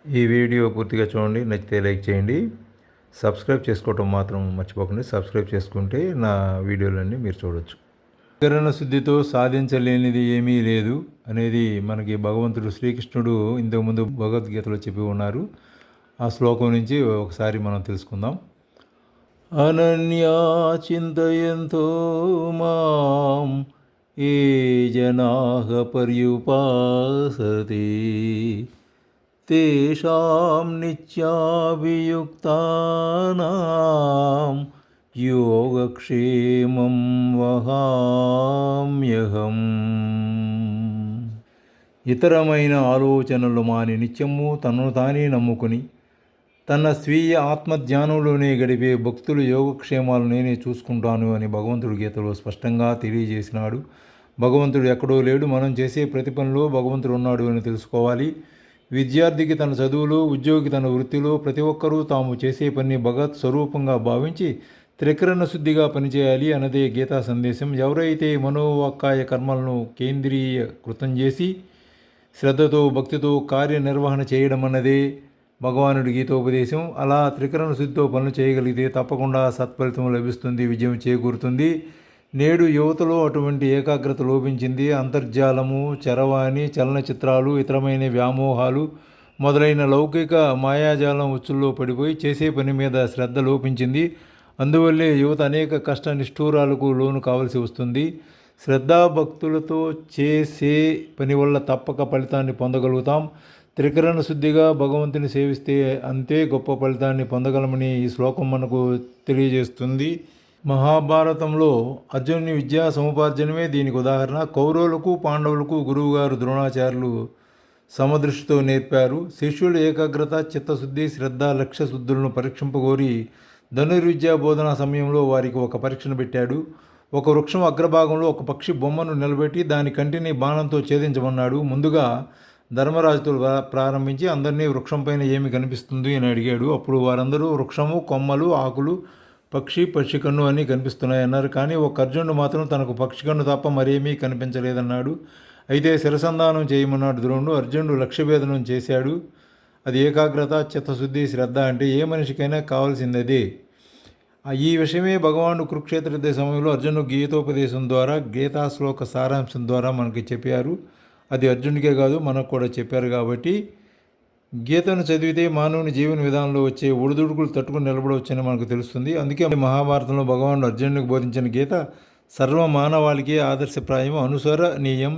ఈ వీడియో పూర్తిగా చూడండి, నచ్చితే లైక్ చేయండి. సబ్స్క్రైబ్ చేసుకోవటం మాత్రం మర్చిపోకండి. సబ్స్క్రైబ్ చేసుకుంటే నా వీడియోలన్నీ మీరు చూడొచ్చు. త్రికరణ శుద్ధితో సాధించలేనిది ఏమీ లేదు అనేది మనకి భగవంతుడు శ్రీకృష్ణుడు ఇంతకుముందు భగవద్గీతలో చెప్పి ఉన్నారు. ఆ శ్లోకం నుంచి ఒకసారి మనం తెలుసుకుందాం. అనన్యా చింతయంతో మాం ఏ జనాః పర్యుపాసతే తేషాం నిత్యాభియుక్తానాం యోగక్షేమం వహామ్యహం. ఇతరమైన ఆలోచనలు మాని నిత్యము తనను తానే నమ్ముకుని తన స్వీయ ఆత్మధ్యానంలోనే గడిపే భక్తుల యోగక్షేమాలు నేనే చూసుకుంటాను అని భగవంతుడు గీతలో స్పష్టంగా తెలియజేసినాడు. భగవంతుడు ఎక్కడో లేడు, మనం చేసే ప్రతి పనిలో భగవంతుడు ఉన్నాడు అని తెలుసుకోవాలి. విద్యార్థికి తన చదువులో, ఉద్యోగి తన వృత్తిలో ప్రతి ఒక్కరూ తాము చేసే పని భగవత్ స్వరూపంగా భావించి త్రికరణ శుద్ధిగా పనిచేయాలి అన్నదే గీతా సందేశం. ఎవరైతే మనోవాక్కాయ కర్మలను కేంద్రీకృతం చేసి శ్రద్ధతో, భక్తితో కార్యనిర్వహణ చేయడం అన్నదే భగవానుడి గీతోపదేశం. అలా త్రికరణ శుద్ధితో పనులు చేయగలిగితే తప్పకుండా సత్ఫలితం లభిస్తుంది, విజయం చేకూరుతుంది. నేడు యువతలో అటువంటి ఏకాగ్రత లోపించింది. అంతర్జాలము, చరవాణి, చలనచిత్రాలు, ఇతరమైన వ్యామోహాలు మొదలైన లౌకిక మాయాజాలం ఉచ్చుల్లో పడిపోయి చేసే పని మీద శ్రద్ధ లోపించింది. అందువల్లే యువత అనేక కష్ట నిష్ఠూరాలకు లోను కావలసి వస్తుంది. శ్రద్ధాభక్తులతో చేసే పని వల్ల తప్పక ఫలితాన్ని పొందగలుగుతాం. త్రికరణ శుద్ధిగా భగవంతుని సేవిస్తే అంతే గొప్ప ఫలితాన్ని పొందగలమని ఈ శ్లోకం మనకు తెలియజేస్తుంది. మహాభారతంలో అర్జునుని విద్యా సముపార్జనమే దీనికి ఉదాహరణ. కౌరవులకు, పాండవులకు గురువుగారు ద్రోణాచార్యులు సమదృష్టితో నేర్పారు. శిష్యుల ఏకాగ్రత, చిత్తశుద్ధి, శ్రద్ధ, లక్ష్య శుద్ధులను పరీక్షింపగోరి ధనుర్విద్యా బోధనా సమయంలో వారికి ఒక పరీక్షను పెట్టాడు. ఒక వృక్షం అగ్రభాగంలో ఒక పక్షి బొమ్మను నిలబెట్టి దాని కంటిని బాణంతో ఛేదించమన్నాడు. ముందుగా ధర్మరాజుతో ప్రారంభించి అందరినీ వృక్షంపైన ఏమి కనిపిస్తుంది అని అడిగాడు. అప్పుడు వారందరూ వృక్షము, కొమ్మలు, ఆకులు, పక్షి కన్ను అన్నీ కనిపిస్తున్నాయన్నారు. కానీ ఒక అర్జునుడు మాత్రం తనకు పక్షి కన్ను తప్ప మరేమీ కనిపించలేదన్నాడు. అయితే శిరసంధానం చేయమన్నాడు ద్రోణుడు. అర్జునుడు లక్ష్యభేదనం చేశాడు. అది ఏకాగ్రత, చిత్తశుద్ధి, శ్రద్ధ అంటే ఏ మనిషికైనా కావాల్సింది అదే. ఈ విషయమే భగవానుడు కురుక్షేత్ర యుద్ధ సమయంలో అర్జునుడు గీతోపదేశం ద్వారా, గీతా శ్లోక సారాంశం ద్వారా మనకి చెప్పారు. అది అర్జునుడికే కాదు, మనకు కూడా చెప్పారు. కాబట్టి గీతను చదివితే మానవుని జీవన విధానంలో వచ్చే ఒడిదుడుకులు తట్టుకుని నిలబడవచ్చని మనకు తెలుస్తుంది. అందుకే మహాభారతంలో భగవానుడు అర్జునుడికి బోధించిన గీత సర్వ మానవాళికి ఆదర్శప్రాయం, అనుసరణీయం.